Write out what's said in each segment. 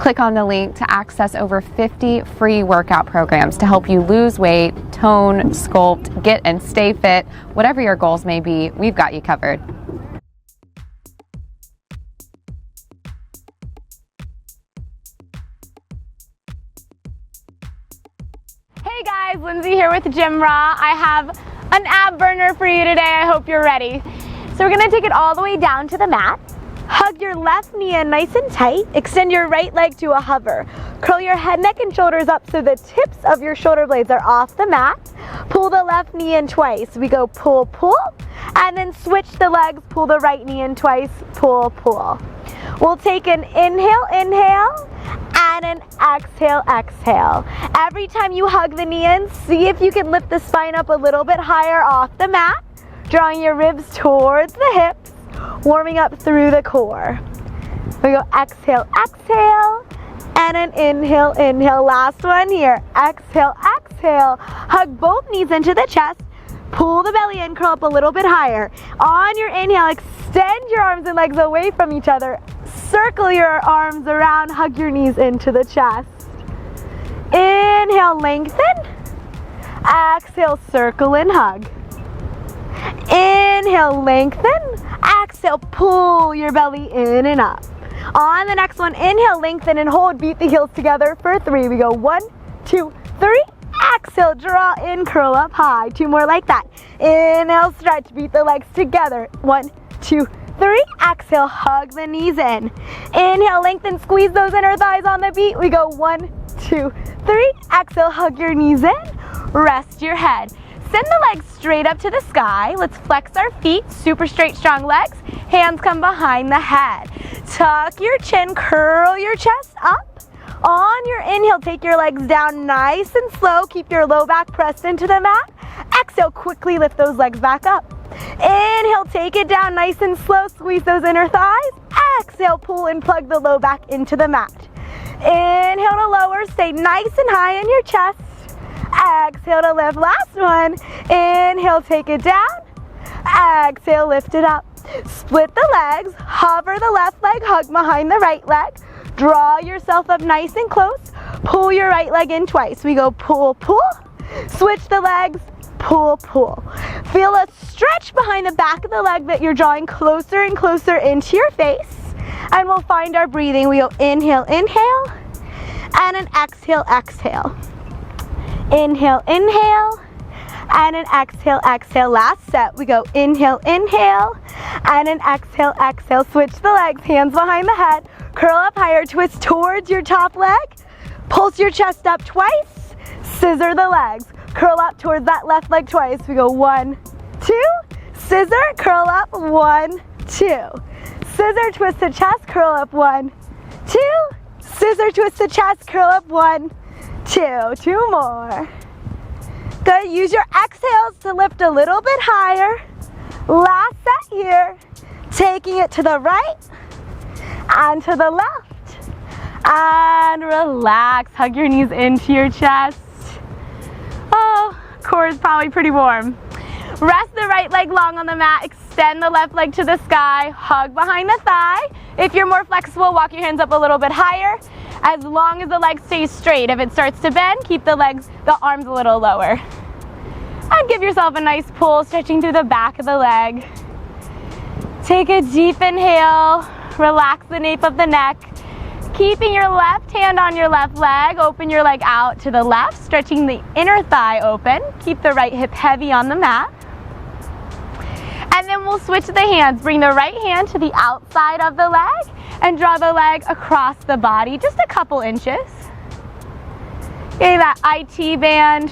Click on the link to access over 50 free workout programs to help you lose weight, tone, sculpt, get and stay fit. Whatever your goals may be, we've got you covered. Hey guys, Lindsay here with GymRa. I have an ab burner for you today. I hope you're ready. So we're gonna take it all the way down to the mat. Hug your left knee in nice and tight. Extend your right leg to a hover. Curl your head, neck, and shoulders up so the tips of your shoulder blades are off the mat. Pull the left knee in twice. We go pull, pull, and then switch the legs. Pull the right knee in twice, pull, pull. We'll take an inhale, inhale, and an exhale, exhale. Every time you hug the knee in, see if you can lift the spine up a little bit higher off the mat, drawing your ribs towards the hips, warming up through the core. We go exhale, exhale, and an inhale, inhale. Last one here. Exhale, exhale. Hug both knees into the chest. Pull the belly in, curl up a little bit higher. On your inhale, extend your arms and legs away from each other. Circle your arms around, hug your knees into the chest. Inhale, lengthen. Exhale, circle and hug. Inhale, lengthen. Exhale, pull your belly in and up. On the next one, inhale, lengthen and hold. Beat the heels together for 3. We go 1, 2, 3. Exhale, draw in, curl up high. 2 more like that. Inhale, stretch, beat the legs together. 1, 2, 3. Exhale, hug the knees in. Inhale, lengthen, squeeze those inner thighs on the beat. We go 1, 2, 3. Exhale, hug your knees in. Rest your head. Send the legs straight up to the sky. Let's flex our feet, super straight, strong legs. Hands come behind the head. Tuck your chin, curl your chest up. On your inhale, take your legs down nice and slow. Keep your low back pressed into the mat. Exhale, quickly lift those legs back up. Inhale, take it down nice and slow. Squeeze those inner thighs. Exhale, pull and plug the low back into the mat. Inhale to lower, stay nice and high in your chest. Exhale to lift. Last one. Inhale, take it down. Exhale, lift it up. Split the legs. Hover the left leg, hug behind the right leg. Draw yourself up nice and close. Pull your right leg in twice. We go pull, pull. Switch the legs. Pull, pull. Feel a stretch behind the back of the leg that you're drawing closer and closer into your face. And we'll find our breathing. We go inhale, inhale, and an exhale, exhale. Inhale, inhale, and an exhale, exhale. Last set. We go inhale, inhale, and an exhale, exhale. Switch the legs, hands behind the head. Curl up higher, twist towards your top leg. Pulse your chest up twice. Scissor the legs. Curl up towards that left leg twice. We go 1, 2. Scissor, curl up, 1, 2. Scissor, twist the chest, curl up, 1, 2. Scissor, twist the chest, curl up, 1, 2. 2 more. Good. Use your exhales to lift a little bit higher. Last set here. Taking it to the right and to the left. And relax. Hug your knees into your chest. Oh, core is probably pretty warm. Rest the right leg long on the mat. Extend the left leg to the sky. Hug behind the thigh. If you're more flexible, walk your hands up a little bit higher. As long as the leg stays straight. If it starts to bend, keep the arms a little lower. And give yourself a nice pull, stretching through the back of the leg. Take a deep inhale. Relax the nape of the neck. Keeping your left hand on your left leg. Open your leg out to the left, stretching the inner thigh open. Keep the right hip heavy on the mat. And then we'll switch the hands. Bring the right hand to the outside of the leg and draw the leg across the body, just a couple inches. Okay, that IT band.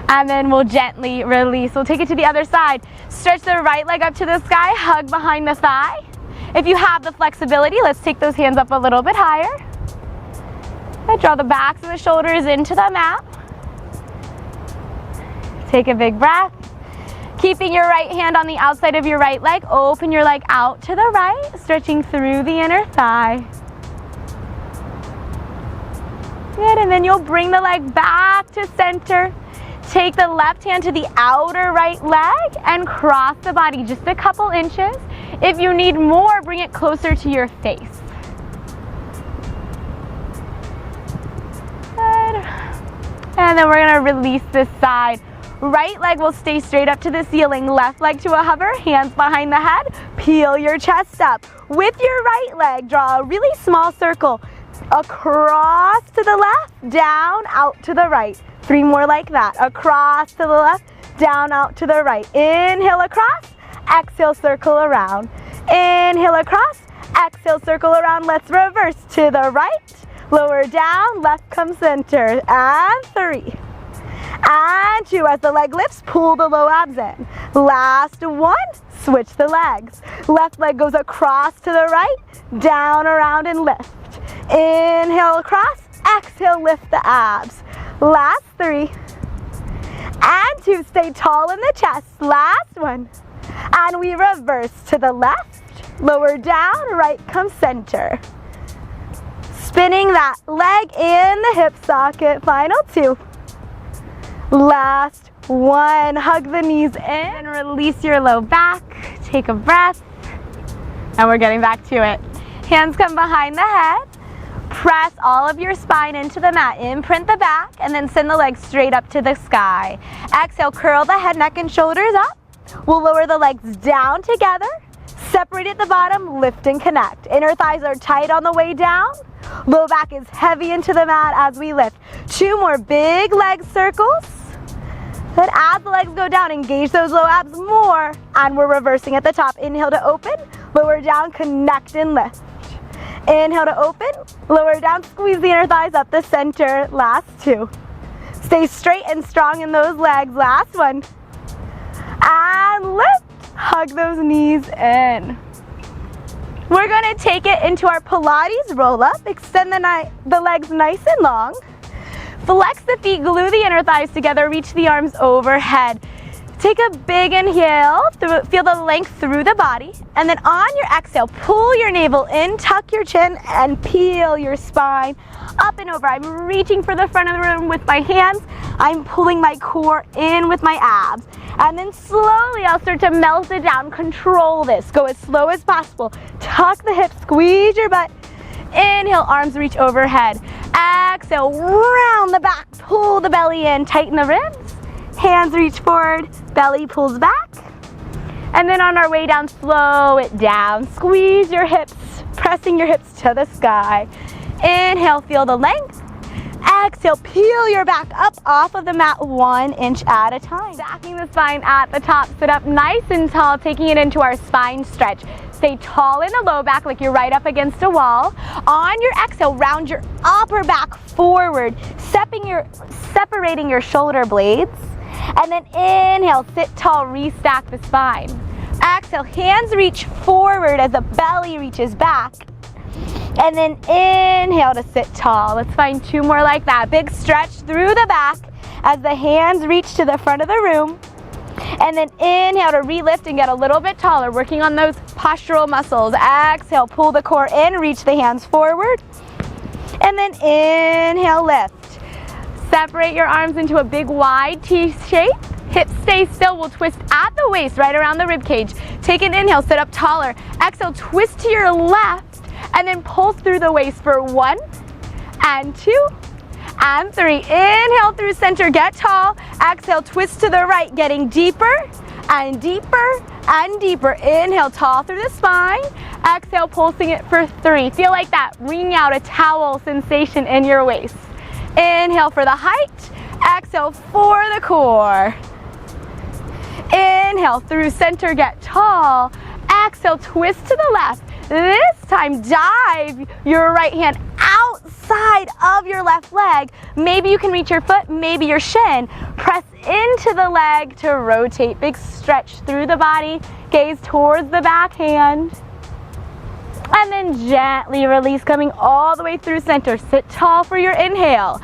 And then we'll gently release. We'll take it to the other side. Stretch the right leg up to the sky, hug behind the thigh. If you have the flexibility, let's take those hands up a little bit higher. And draw the backs of the shoulders into the mat. Take a big breath. Keeping your right hand on the outside of your right leg, open your leg out to the right, stretching through the inner thigh. Good, and then you'll bring the leg back to center. Take the left hand to the outer right leg and cross the body just a couple inches. If you need more, bring it closer to your face. then we're gonna release this side. Right leg will stay straight up to the ceiling, left leg to a hover, hands behind the head, peel your chest up. With your right leg, draw a really small circle across to the left, down, out to the right. 3 more like that. Across to the left, down, out to the right. Inhale across, exhale, circle around. Inhale across, exhale, circle around. Let's reverse to the right, lower down, left come center, and 3. And 2, as the leg lifts, pull the low abs in. Last 1, switch the legs. Left leg goes across to the right, down, around, and lift. Inhale across, exhale, lift the abs. Last 3. And 2, stay tall in the chest. Last 1. And we reverse to the left, lower down, right come center. Spinning that leg in the hip socket. Final 2. Last 1, hug the knees in and release your low back. Take a breath, and we're getting back to it. Hands come behind the head. Press all of your spine into the mat. Imprint the back, and then send the legs straight up to the sky. Exhale, curl the head, neck, and shoulders up. We'll lower the legs down together. Separate at the bottom, lift and connect. Inner thighs are tight on the way down. Low back is heavy into the mat as we lift. 2 more big leg circles. Then as the legs go down, engage those low abs more, and we're reversing at the top. Inhale to open, lower down, connect and lift. Inhale to open, lower down, squeeze the inner thighs up the center. Last 2. Stay straight and strong in those legs. Last 1. And lift, hug those knees in. We're gonna take it into our Pilates roll-up. Extend the legs nice and long. Flex the feet, glue the inner thighs together, reach the arms overhead. Take a big inhale, feel the length through the body, and then on your exhale, pull your navel in, tuck your chin, and peel your spine up and over. I'm reaching for the front of the room with my hands. I'm pulling my core in with my abs. And then slowly I'll start to melt it down. Control this. Go as slow as possible. Tuck the hips, squeeze your butt. Inhale, arms reach overhead. Exhale, round the back, pull the belly in, tighten the ribs. Hands reach forward, belly pulls back. And then on our way down, slow it down. Squeeze your hips, pressing your hips to the sky. Inhale, feel the length. Exhale, peel your back up off of the mat 1 inch at a time. Stacking the spine at the top, sit up nice and tall, taking it into our spine stretch. Stay tall in the low back like you're right up against a wall. On your exhale, round your upper back forward, separating your shoulder blades. And then inhale, sit tall, restack the spine. Exhale, hands reach forward as the belly reaches back. And then inhale to sit tall. Let's find 2 more like that. Big stretch through the back as the hands reach to the front of the room. And then inhale to relift and get a little bit taller, working on those postural muscles. Exhale, pull the core in, reach the hands forward. And then inhale, lift. Separate your arms into a big wide T shape. Hips stay still. We'll twist at the waist, right around the rib cage. Take an inhale, sit up taller. Exhale, twist to your left, and then pulse through the waist for 1 and 2 and 3. Inhale through center, get tall. Exhale, twist to the right, getting deeper and deeper and deeper. Inhale, tall through the spine. Exhale, pulsing it for 3. Feel like that wring out a towel sensation in your waist. Inhale for the height. Exhale for the core. Inhale through center, get tall. Exhale, twist to the left. This time, dive your right hand outside of your left leg. Maybe you can reach your foot, maybe your shin. Press into the leg to rotate. Big stretch through the body. Gaze towards the back hand. And then gently release, coming all the way through center. Sit tall for your inhale.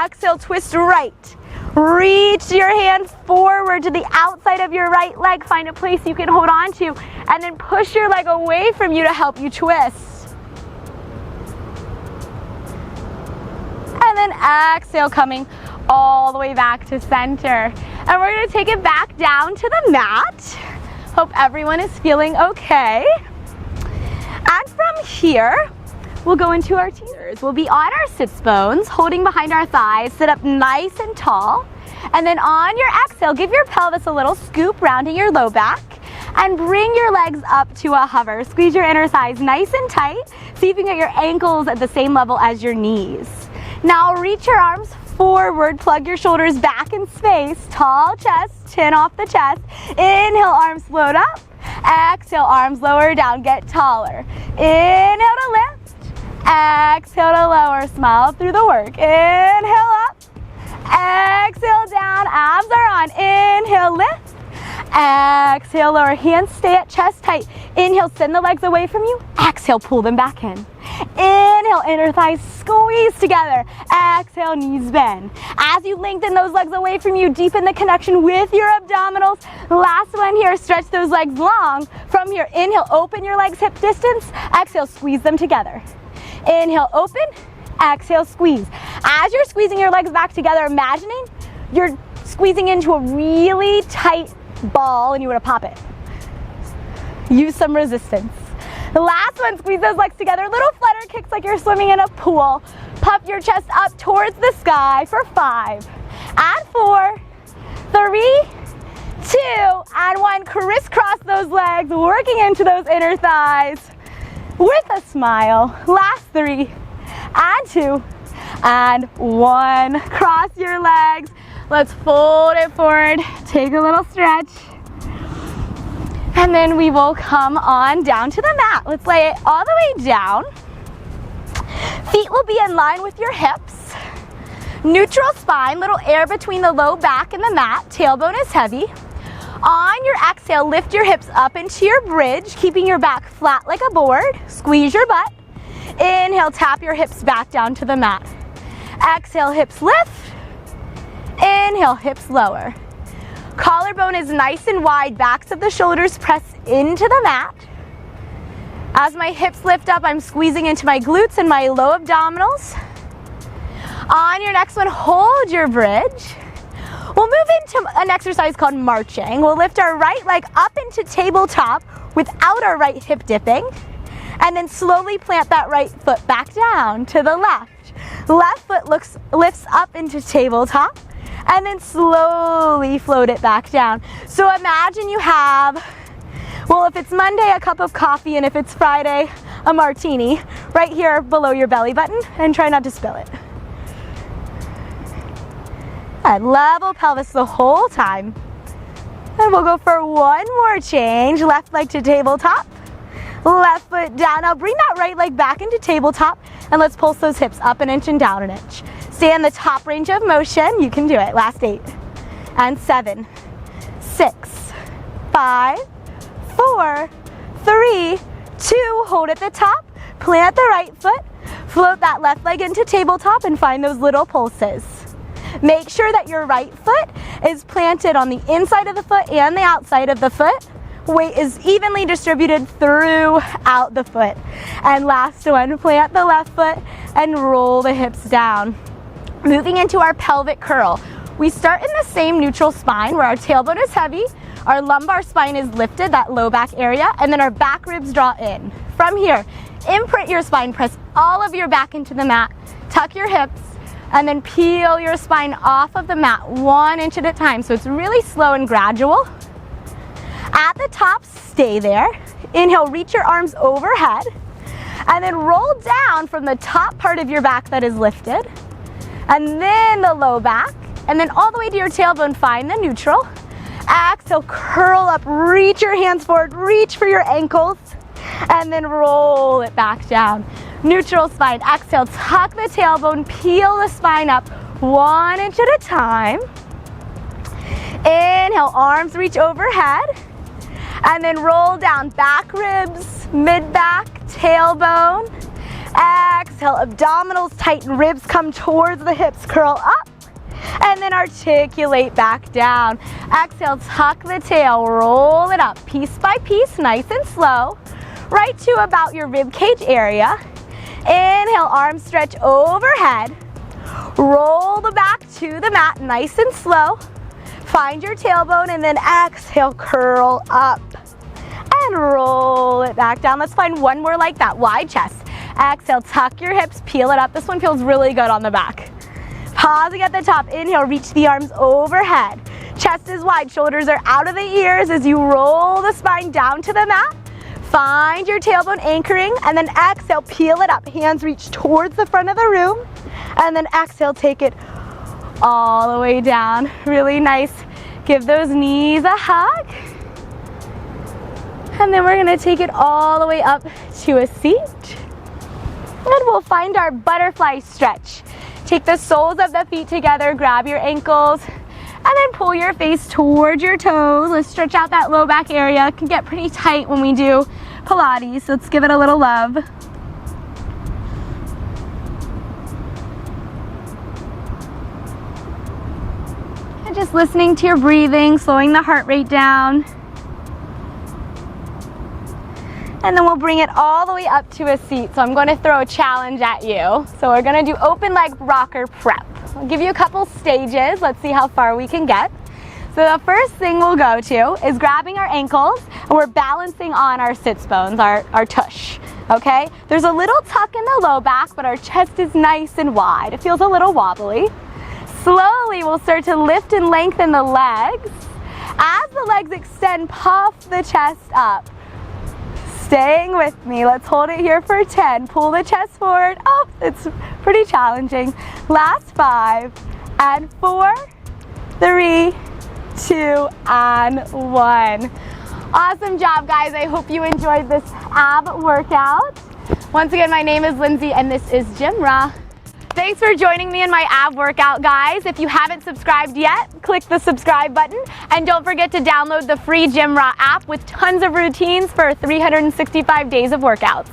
Exhale, twist right. Reach your hands forward to the outside of your right leg. Find a place you can hold on to. And then push your leg away from you to help you twist. And then exhale, coming all the way back to center. And we're going to take it back down to the mat. Hope everyone is feeling okay. And from here, we'll go into our teasers. We'll be on our sits bones, holding behind our thighs, sit up nice and tall. And then on your exhale, give your pelvis a little scoop, rounding your low back. And bring your legs up to a hover. Squeeze your inner thighs nice and tight. See if you can get your ankles at the same level as your knees. Now reach your arms forward, plug your shoulders back in space. Tall chest, chin off the chest. Inhale, arms float up. Exhale, arms lower down, get taller. Inhale to lift. Exhale to lower, smile through the work. Inhale up. Exhale down, abs are on. Inhale, lift. Exhale, lower, hands stay at chest height. Inhale, send the legs away from you. Exhale, pull them back in. Inhale, inner thighs squeeze together. Exhale, knees bend. As you lengthen those legs away from you, deepen the connection with your abdominals. Last one here, stretch those legs long. From here, inhale, open your legs hip distance. Exhale, squeeze them together. Inhale, open. Exhale, squeeze. As you're squeezing your legs back together, imagining you're squeezing into a really tight ball and you want to pop it. Use some resistance. The last one, squeeze those legs together. Little flutter kicks like you're swimming in a pool. Puff your chest up towards the sky for 5. And 4, 3, 2, and 1. Crisscross those legs, working into those inner thighs with a smile. Last 3, and 2, and 1. Cross your legs. Let's fold it forward. Take a little stretch. And then we will come on down to the mat. Let's lay it all the way down. Feet will be in line with your hips. Neutral spine, little air between the low back and the mat. Tailbone is heavy. On your exhale, lift your hips up into your bridge, keeping your back flat like a board. Squeeze your butt. Inhale, tap your hips back down to the mat. Exhale, hips lift. Inhale, hips lower. Collarbone is nice and wide, backs of the shoulders press into the mat. As my hips lift up, I'm squeezing into my glutes and my low abdominals. On your next one, hold your bridge. We'll move into an exercise called marching. We'll lift our right leg up into tabletop without our right hip dipping. And then slowly plant that right foot back down to the left. Left foot lifts up into tabletop. And then slowly float it back down. So imagine you have, well, if it's Monday, a cup of coffee, and if it's Friday, a martini, right here below your belly button, and try not to spill it. And level pelvis the whole time. And we'll go for one more change. Left leg to tabletop. Left foot down. Now bring that right leg back into tabletop, and let's pulse those hips up an inch and down an inch. Stay in the top range of motion. You can do it. Last 8 and 7, 6, 5, 4, 3, 2. Hold at the top. Plant the right foot. Float that left leg into tabletop and find those little pulses. Make sure that your right foot is planted on the inside of the foot and the outside of the foot. Weight is evenly distributed throughout the foot. And last one, plant the left foot and roll the hips down. Moving into our pelvic curl. We start in the same neutral spine where our tailbone is heavy, our lumbar spine is lifted, that low back area, and then our back ribs draw in. From here, imprint your spine, press all of your back into the mat, tuck your hips, and then peel your spine off of the mat 1 inch at a time. So it's really slow and gradual. At the top, stay there. Inhale, reach your arms overhead, and then roll down from the top part of your back that is lifted, and then the low back, and then all the way to your tailbone. Find the neutral. Exhale, curl up, reach your hands forward, reach for your ankles, and then roll it back down. Neutral spine. Exhale, tuck the tailbone, peel the spine up 1 inch at a time. Inhale, arms reach overhead, and then roll down. Back ribs, mid-back, tailbone. Exhale, abdominals tighten, ribs come towards the hips, curl up, and then articulate back down. Exhale, tuck the tail, roll it up, piece by piece, nice and slow, right to about your rib cage area. Inhale, arms stretch overhead, roll the back to the mat, nice and slow. Find your tailbone, and then exhale, curl up and roll it back down. Let's find one more like that. Wide chest. Exhale, tuck your hips, peel it up. This one feels really good on the back. Pausing at the top, inhale, reach the arms overhead. Chest is wide, shoulders are out of the ears as you roll the spine down to the mat. Find your tailbone anchoring, and then exhale, peel it up. Hands reach towards the front of the room, and then exhale, take it all the way down. Really nice. Give those knees a hug. And then we're gonna take it all the way up to a seat. And we'll find our butterfly stretch. Take the soles of the feet together, grab your ankles, and then pull your face towards your toes. Let's stretch out that low back area. It can get pretty tight when we do Pilates, so let's give it a little love. And just listening to your breathing, slowing the heart rate down. And then we'll bring it all the way up to a seat. So I'm going to throw a challenge at you. So we're going to do open leg rocker prep. I'll give you a couple stages. Let's see how far we can get. So the first thing we'll go to is grabbing our ankles, and we're balancing on our sits bones, our tush, okay? There's a little tuck in the low back, but our chest is nice and wide. It feels a little wobbly. Slowly, we'll start to lift and lengthen the legs. As the legs extend, puff the chest up. Staying with me. Let's hold it here for 10. Pull the chest forward. Oh, it's pretty challenging. Last 5 and 4, 3, 2, and 1. Awesome job, guys. I hope you enjoyed this ab workout. Once again, my name is Lindsay, and this is GymRa. Thanks for joining me in my ab workout, guys. If you haven't subscribed yet, click the subscribe button. And don't forget to download the free GymRa app with tons of routines for 365 days of workouts.